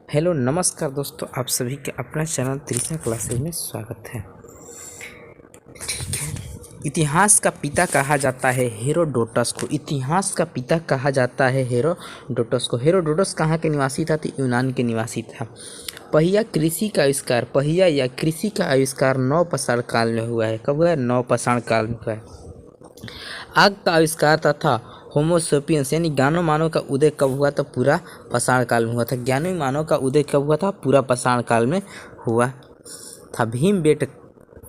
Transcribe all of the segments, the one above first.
Hello नमस्कार दोस्तों, आप सभी के अपना चैनल त्रिशा क्लासेज में स्वागत है। इतिहास का पिता कहा जाता है हेरोडोटस को। इतिहास का पिता कहा जाता है हेरोडोटस को। हेरोडोटस कहाँ के निवासी था? तो यूनान के निवासी था। पहिया या कृषि का आविष्कार नवपाषाण काल में हुआ है। कब हुआ है? नवपाषाण काल में हुआ है। आग का आविष्कार तथा होमोसेपियंस यानी ज्ञानो मानव का उदय कब हुआ? तो पूरा पाषाण काल में हुआ था। ज्ञानी मानव का उदय कब हुआ था? पूरा पाषाण काल में हुआ था। भीमबेटका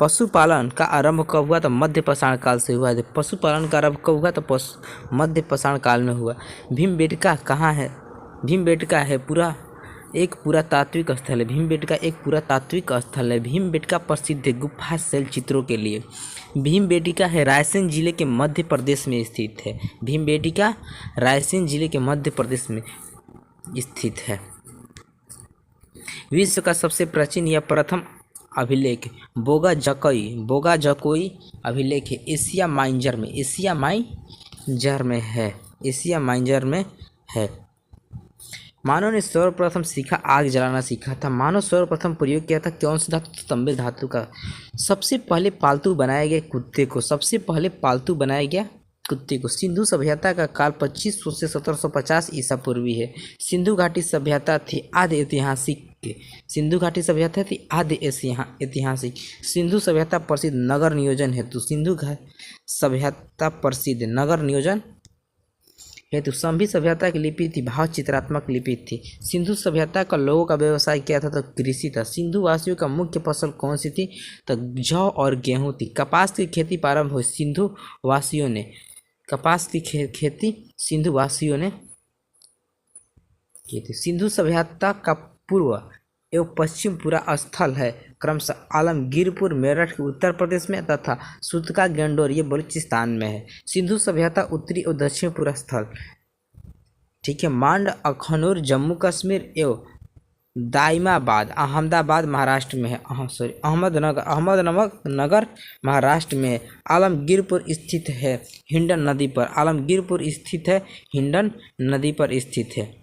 पशुपालन का आरंभ कब हुआ? तो मध्य पाषाण काल से हुआ है। पशुपालन का आरंभ कब हुआ? तो मध्य पाषाण काल में हुआ। भीमबेटका कहाँ है? भीमबेटका है एक पुरातात्विक स्थल है। भीमबेटका एक पुरातात्विक स्थल है। भीमबेटका प्रसिद्ध है गुफा शैल चित्रों के लिए। भीमबेटका है रायसेन जिले के मध्य प्रदेश में स्थित है। भीमबेटका रायसेन जिले के मध्य प्रदेश में स्थित है। विश्व का सबसे प्राचीन या प्रथम अभिलेख बोगाजकोई अभिलेख है एशिया माइनर में है। मानव ने सर्वप्रथम आग जलाना सीखा था। मानव सर्वप्रथम प्रयोग किया था कौन सी धातु? तांबे धातु का। सबसे पहले पालतू बनाया गया कुत्ते को। सिंधु सभ्यता का काल 2500 से 1750 ईसा पूर्वी है। सिंधु घाटी सभ्यता थी आदि ऐतिहासिक। सिंधु सभ्यता प्रसिद्ध नगर नियोजन हेतु सभ्य सभ्यता की लिपि थी भाव चित्रात्मक लिपि थी। सिंधु सभ्यता का लोगों का व्यवसाय क्या था? तो कृषि था। सिंधु वासियों का मुख्य फसल कौन सी थी? तो जौ और गेहूं थी। कपास की खेती प्रारंभ हुई सिंधु वासियों ने की थी। सिंधु सभ्यता का पूर्व एवं पश्चिम पूरा स्थल है क्रमशः आलमगीरपुर मेरठ के उत्तर प्रदेश में तथा सूतका गंडोर ये बलूचिस्तान में है। सिंधु सभ्यता उत्तरी और दक्षिण पूरा स्थल, ठीक है। मांड अखनूर जम्मू कश्मीर एवं दाइमाबाद अहमदाबाद महाराष्ट्र में है। अहमदनगर महाराष्ट्र में। आलमगीरपुर स्थित है हिंडन नदी पर स्थित है।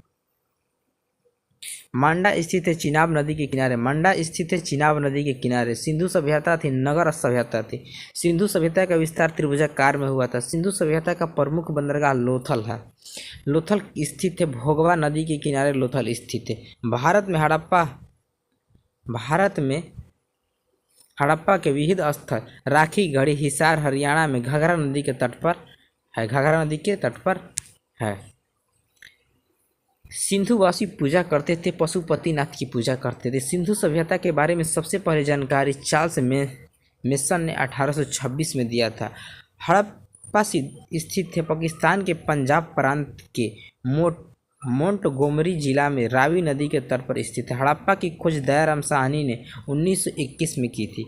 मांडा स्थित है चिनाब नदी के किनारे। सिंधु सभ्यता थी नगर सभ्यता थी। सिंधु सभ्यता का विस्तार त्रिभुजाकार में हुआ था। सिंधु सभ्यता का प्रमुख बंदरगाह लोथल है। लोथल स्थित है भोगवा नदी के किनारे। लोथल स्थित है। भारत में हड़प्पा के विविध स्थल राखी गढ़ी हिसार हरियाणा में घाघरा नदी के तट पर है। सिंधुवासी पूजा करते थे पशुपतिनाथ की पूजा करते थे। सिंधु सभ्यता के बारे में सबसे पहले जानकारी चार्ल्स मेसन ने 1826 में दिया था। हड़प्पा स्थित है पाकिस्तान के पंजाब प्रांत के मोंटगोमरी जिला में रावी नदी के तट पर स्थित है। हड़प्पा की खोज दयाराम साहनी ने 1921 में की थी।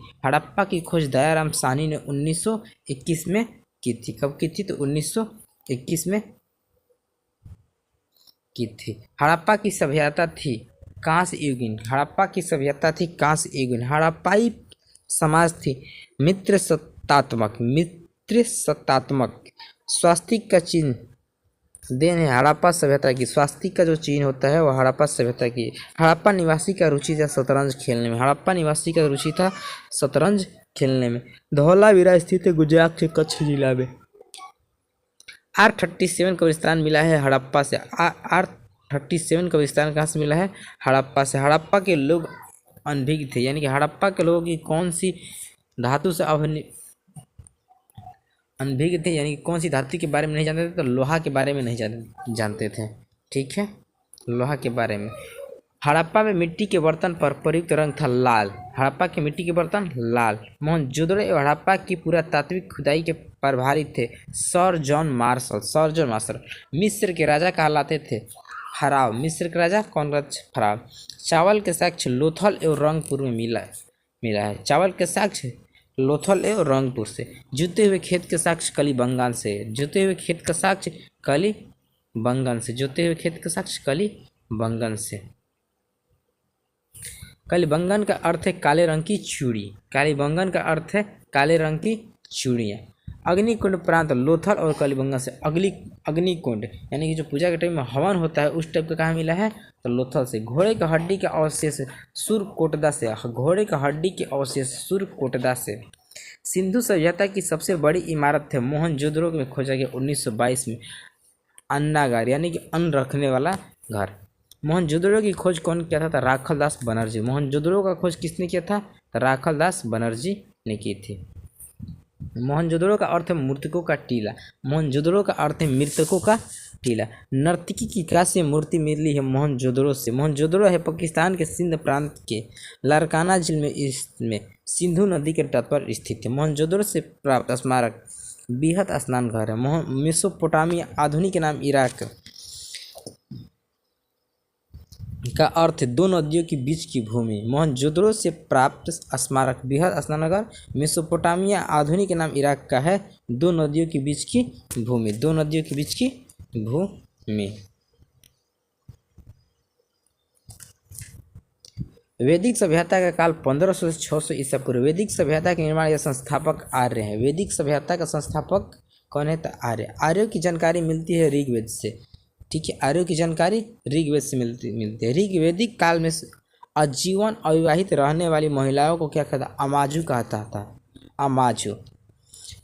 कब की थी? तो 1921 में की थी। हड़प्पा की सभ्यता थी कांस्य युगीन। हड़प्पाई समाज थी मित्र सत्तात्मक। स्वास्तिक का चिन्ह देन है हड़प्पा सभ्यता की। स्वास्तिक का जो चिन्ह होता है वो हड़प्पा सभ्यता की। हड़प्पा निवासी का रुचि था शतरंज खेलने में। धौलावीरा स्थित है गुजरात के कच्छ जिला में। R37 का विस्तार मिला है हड़प्पा से। R37 का विस्तार कहाँ से मिला है? हड़प्पा से। हड़प्पा के लोग अनभिज्ञ थे, यानी कि हड़प्पा के लोगों की कौन सी धातु से अनभिज्ञ थे, यानी कि कौन सी धातु के बारे में नहीं जानते थे? तो लोहा के बारे में नहीं जानते थे, ठीक है, लोहा के बारे में। हड़प्पा में मिट्टी के बर्तन पर प्रयुक्त रंग था लाल। मोहनजोदड़ो एवं हड़प्पा की पुरातात्विक खुदाई के प्रभारी थे सर जॉन मार्शल। मिस्र के राजा कहलाते थे फराव। फराव। चावल के साक्ष्य लोथल एवं रंगपुर में मिला है। रंगपुर से। जूते हुए खेत के साक्ष्य कलिबंगन से। कलिबंगन का अर्थ है काले रंग की चूड़ियाँ। अग्निकुंड प्रांत लोथल और कलिबंगा से अग्निकुंड यानी कि जो पूजा के टाइम में हवन होता है उस टाइप का कहाँ मिला है, तो लोथल से। घोड़े का हड्डी के अवशेष सुरकोटदा से, घोड़े का हड्डी के अवशेष सुरकोटदा से। सिंधु सभ्यता की सबसे बड़ी इमारत है मोहनजोदड़ो में खोजा गया 1922 में अन्नागार यानी कि अन्न रखने वाला घर। मोहनजोदड़ो की खोज कौन किया था, राखल दास बनर्जी। मोहनजोदड़ो का खोज किसने किया था, राखल दास बनर्जी ने की थी। मोहनजोदड़ो का अर्थ है मूर्तिकों का टीला। मोहनजोदड़ो का अर्थ है मृतकों का टीला। नर्तकी की कांस्य मूर्ति मिली है मोहनजोदड़ो से। मोहनजोदड़ो है पाकिस्तान के सिंध प्रांत के लारकाना जिले में इसमें सिंधु नदी के तट पर स्थित है। मोहनजोदड़ो से प्राप्त स्मारक बीहत स्नान घर है। मेसोपोटामिया आधुनिक नाम इराक का अर्थ है दो नदियों के बीच की भूमि। मोहनजोदड़ो से प्राप्त स्मारक बीहत स्नानगर। मेसोपोटामिया आधुनिक नाम इराक का है दो नदियों के बीच की भूमि, दो नदियों के बीच की भूमि। वैदिक सभ्यता का काल 1500 से 600 ईसा पूर्व। वैदिक सभ्यता के निर्माण या संस्थापक आर्य हैं। वैदिक सभ्यता का संस्थापक कौन है, तो आर्य। आर्यों की जानकारी मिलती है ऋग्वेद से, ठीक है। आर्यों की जानकारी ऋग्वेद से मिलती है। ऋग्वेदिक काल में आजीवन अविवाहित रहने वाली महिलाओं को क्या कहता, अमाजु कहता था, अमाजु।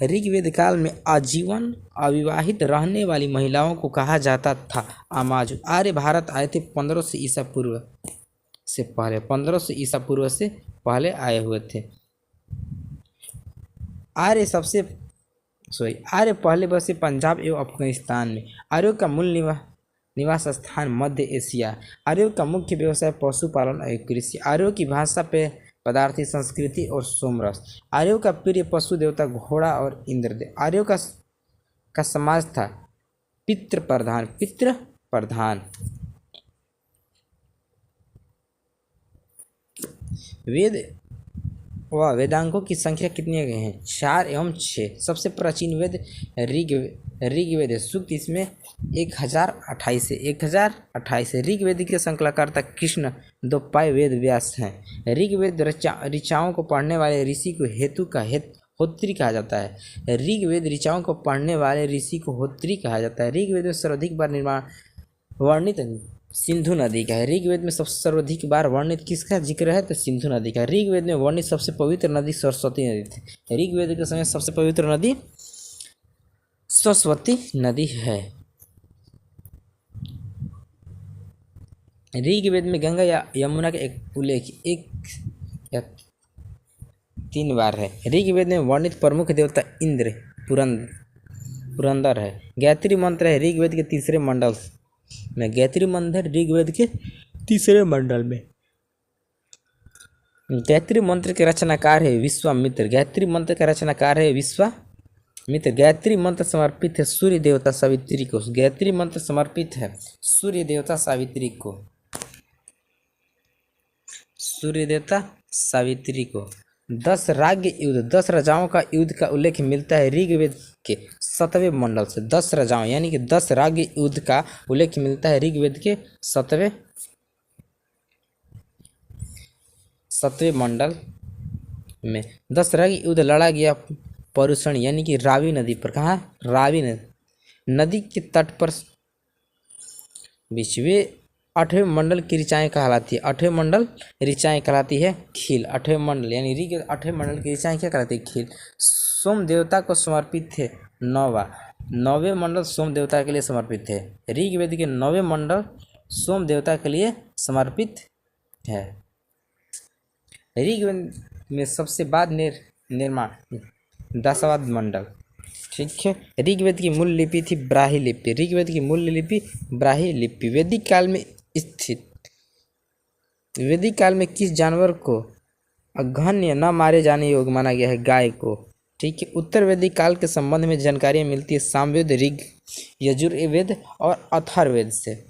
ऋग्वेद काल में आजीवन अविवाहित रहने वाली महिलाओं को कहा जाता था अमाजु। आर्य भारत आए थे 1500 ईसा पूर्व से पहले, 1500 ईसा पूर्व से पहले आए हुए थे। आर्य पहले बसे पंजाब एवं अफगानिस्तान में। आर्यों का मूल निवास स्थान मध्य एशिया। आर्यों का मुख्य व्यवसाय पशुपालन और कृषि। आर्यों की भाषा पे पदार्थी संस्कृति और सोमरस। आर्यों का प्रिय पशु देवता घोड़ा और इंद्रदेव। आर्यों का समाज था पितृ प्रधान। वेद व वेदांगों की संख्या कितनी हैं, 4 एवं 6। सबसे प्राचीन वेद ऋग्वेद है। सूक्त इसमें 1028 है। ऋग्वेद के संकलनकर्ता कृष्ण द्वैपायन वेद व्यास हैं। ऋग्वेद ऋचाओं को पढ़ने वाले ऋषि को होत्री कहा जाता है। ऋग्वेद ऋचाओं को पढ़ने वाले ऋषि को होत्री कहा जाता है। ऋग्वेद में सर्वाधिक बार वर्णित सिंधु नदी का है। ऋग्वेद में सबसे सर्वाधिक बार वर्णित किसका जिक्र है, तो सिंधु नदी का। ऋग्वेद में वर्णित सबसे पवित्र नदी सरस्वती नदी थी। ऋग्वेद के समय सबसे पवित्र नदी सरस्वती नदी है। ऋग्वेद में गंगा या यमुना का एक उल्लेख 1 या 3 बार है। ऋग्वेद में वर्णित प्रमुख देवता इंद्र पुरंदर है। गायत्री मंत्र है ऋग्वेद के तीसरे मंडल में। गायत्री मंत्र ऋग्वेद के तीसरे मंडल में। गायत्री मंत्र के रचनाकार है विश्वामित्र। गायत्री मंत्र का रचनाकार है विश्वामित्र। गायत्री मंत्र समर्पित है सूर्य देवता सावित्री को। गायत्री मंत्र समर्पित है सूर्य देवता सावित्री को। सूर्य देवता सावित्री को। 10 राजाओं का युद्ध का उल्लेख मिलता है ऋग्वेद के 7वें मंडल से। 10 राजाओं यानी कि 10 राज्य युद्ध का उल्लेख मिलता है ऋग्वेद के 7वें मंडल में। 10 राज्य युद्ध लड़ा गया परुषण यानी कि रावी नदी पर। कहाँ, रावी नदी के तट पर बीच। वे 8वें मंडल की ऋचाएँ कहलाती है। 8वें मंडल ऋचाएँ कहलाती है खील। 8वें मंडल यानी ऋग्वेद 8वें मंडल की ऋचाएँ क्या कहलाती है, खील। सोम देवता को समर्पित है 9वें मंडल सोम देवता के लिए समर्पित है। ऋग्वेद के 9वें मंडल सोम देवता के लिए समर्पित है। ऋग्वेद में सबसे बाद निर्माण 10वां मंडल, ठीक है। ऋग्वेद की मूल लिपि थी ब्राह्मी लिपि। ऋग्वेद की मूल लिपि ब्राह्मी लिपि। वैदिक काल में स्थित। वैदिक काल में किस जानवर को अघन्य न मारे जाने योग्य माना गया है, गाय को, ठीक है। उत्तर वैदिक काल के संबंध में जानकारियाँ मिलती है सामवेद, ऋग, यजुर्वेद और अथर्ववेद से।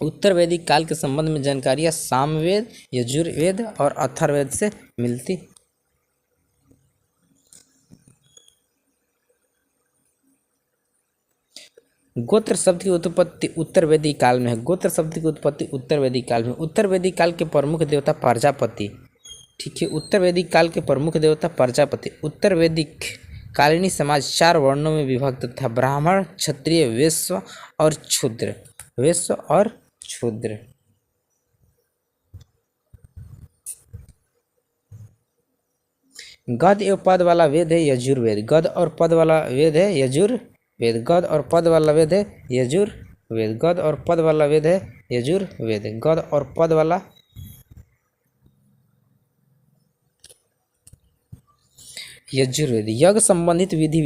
उत्तर वैदिक काल के संबंध में जानकारियाँ सामवेद, यजुर्वेद और अथर्ववेद से मिलती। गोत्र शब्द की उत्पत्ति उत्तर वैदिक काल में है। गोत्र शब्द की उत्पत्ति उत्तर वैदिक काल में। उत्तर वैदिक काल के प्रमुख देवता प्रजापति, ठीक है। उत्तर वैदिक काल के प्रमुख देवता प्रजापति। उत्तर वैदिक कालीनी समाज 4 वर्णों में विभक्त था, ब्राह्मण, क्षत्रिय, वैश्य और शूद्र। वैश्य और शूद्र। गद एवं पद वाला वेद है यजुर्वेद। गद और पद वाला वेद है यजुर्वेद। गद और पद वाला वेद है यजुर्वेद। गद और पद वाला वेद है यजुर्वेद। गद और पद वाला यजुर्वेद। यज्ञ संबंधित विधि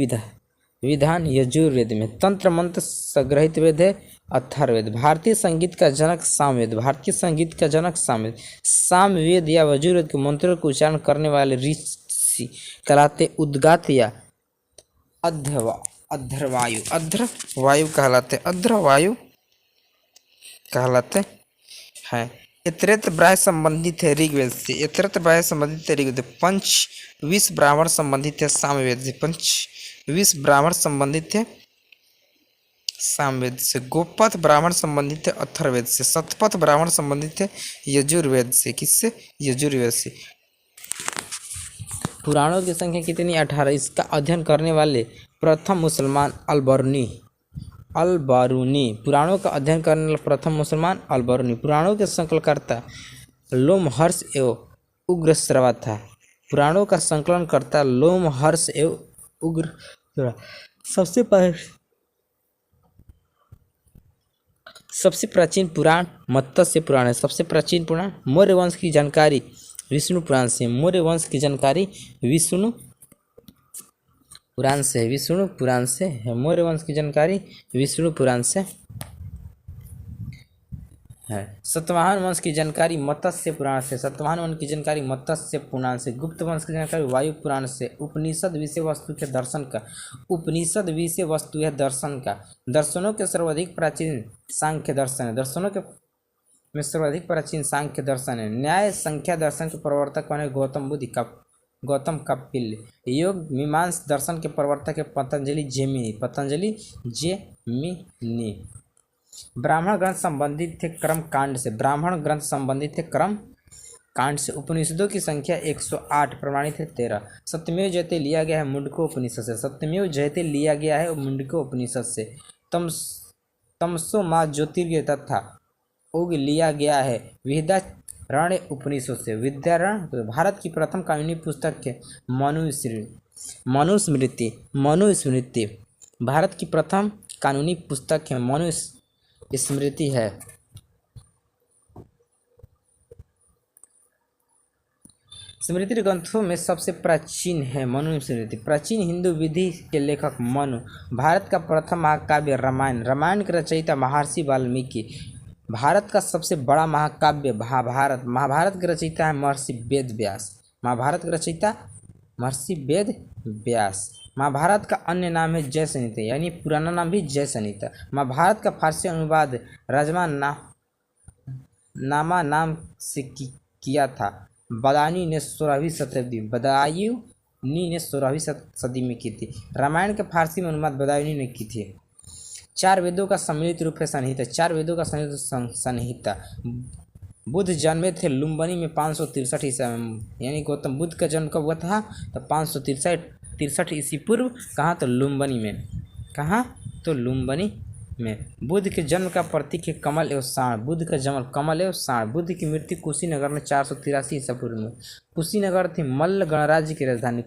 विधान यजुर्वेद में। तंत्र मंत्र संग्रहित वेद है अथर्ववेद। भारतीय संगीत का जनक सामवेद। भारतीय संगीत का जनक सामवेद। सामवेद या यजुर्वेद के मंत्रों का उच्चारण करने वाले ऋषि कहलाते उद्गात या अध्रवायु। अध्रवायु कहलाते हैं। इतरेत ब्राह्य संबंधित है ऋग्वेद से। इतरेत ब्राह्य संबंधित है ऋग्वेद। 25 ब्राह्मण संबंधित है सामवेद से। 25 ब्राह्मण संबंधित है सामवेद से। गोपथ ब्राह्मण संबंधित है अथर्ववेद से। शतपथ ब्राह्मण संबंधित है यजुर्वेद से। किससे? यजुर्वेद से। पुराणों की संख्या कितनी? 18। इसका अध्ययन करने वाले प्रथम मुसलमान अलबरूनी। पुराणों का अध्ययन करने वाला प्रथम मुसलमान अलबरूनी। पुराणों के संकलनकर्ता लोमहर्ष एवं उग्रश्रवा था। पुराणों का संकलन करता लोमहर्ष एवं उग्रश्रवा। सबसे प्राचीन पुराण मत्स्य पुराण है। सबसे प्राचीन पुराण मौर्य वंश की जानकारी विष्णु पुराण से। मौर्य वंश की जानकारी विष्णु पुराण से। विष्णु पुराण से है। मौर्य वंश की जानकारी विष्णु पुराण से है। सतवाहन वंश की जानकारी मत्स्य पुराण से। सतवाहन वंश की जानकारी मत्स्य पुराण से। गुप्त वंश की जानकारी वायु पुराण से। उपनिषद विषय वस्तु के दर्शन का। उपनिषद विषय वस्तु है दर्शन का। दर्शनों के सर्वाधिक प्राचीन सांख्य दर्शन है। दर्शनों के में सर्वाधिक प्राचीन सांख्य दर्शन है। न्याय संख्या दर्शन के प्रवर्तक कौन है? गौतम कपिल। योग मीमांस दर्शन के प्रवर्तक है पतंजलि जैमिनी। ब्राह्मण ग्रंथ संबंधित थे कर्म कांड से। ब्राह्मण ग्रंथ संबंधित थे कर्म कांड से। उपनिषदों की संख्या 108, प्रमाणित है 13। सत्यमेव जयते लिया गया है मुंडको उपनिषद से। सत्यमेव जयते लिया गया है मुंडको उपनिषद से। तमसो माँ ज्योतिर्गय तथा उग लिया गया है विद्यारण्य उपनिषद से। विद्यारण्य भारत की प्रथम कानूनी पुस्तक है मनुस्मृति। भारत की प्रथम कानूनी पुस्तक है मनुस्मृति है। स्मृति ग्रंथों में सबसे प्राचीन है मनुस्मृति। प्राचीन हिंदू विधि के लेखक मनु। भारत का प्रथम महाकाव्य रामायण। रामायण के रचयिता महर्षि वाल्मीकि। भारत का सबसे बड़ा महाकाव्य महाभारत। महाभारत के रचयिता है महर्षि वेद व्यास। महाभारत के रचयिता महर्षि वेद व्यास। महाभारत का अन्य नाम है जय संहिता, यानी पुराना नाम भी जय संहिता। महाभारत का फारसी अनुवाद राजमा नामा नाम से किया था। बदायूं ने 16वीं सदी में की थी। रामायण के फारसी में अनुवाद बदायूं ने की थी। 4 वेदों का सम्मिलित रूप है संहिता। 4 वेदों का सम्मिलित संहिता। बुद्ध जन्मे थे लुम्बिनी में 563 ईसा में, यानी गौतम बुद्ध का जन्म कब हुआ था? तो 563 ईसी पूर्व। कहाँ? तो लुम्बिनी में। कहाँ? तो लुम्बिनी में। बुद्ध के जन्म का प्रतीक है कमल एवं साण। बुद्ध का जन्म कमल एवं साण। बुद्ध की मृत्यु कुशीनगर में 483 ईसा पूर्व में। कुशीनगर थी मल्ल गणराज्य की राजधानी।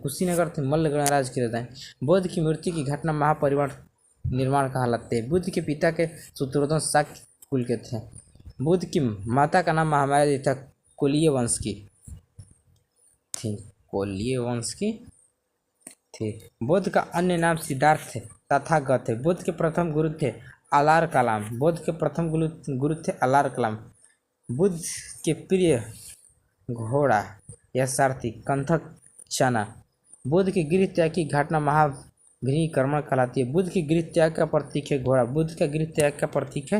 बुद्ध की मृत्यु की घटना महापरिनिर्वाण कहलाते हैं। बुद्ध के पिता के शत्रुघ्न शाक्य कुल के थे। बुद्ध की माता का नाम महामाया था, कोलीय वंश की थी। बुद्ध का अन्य नाम सिद्धार्थ तथागत है। बुद्ध के प्रथम गुरु थे अलार कलाम। बुद्ध के प्रिय घोड़ा या सारथी कंथक चना। बुद्ध के गृह त्याग की घटना महापरिनिर्वाण कहलाती है। बुद्ध के गृह त्याग का प्रतीक है घोड़ा। बुद्ध का गृह त्याग का प्रतीक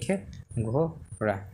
है घोड़ा।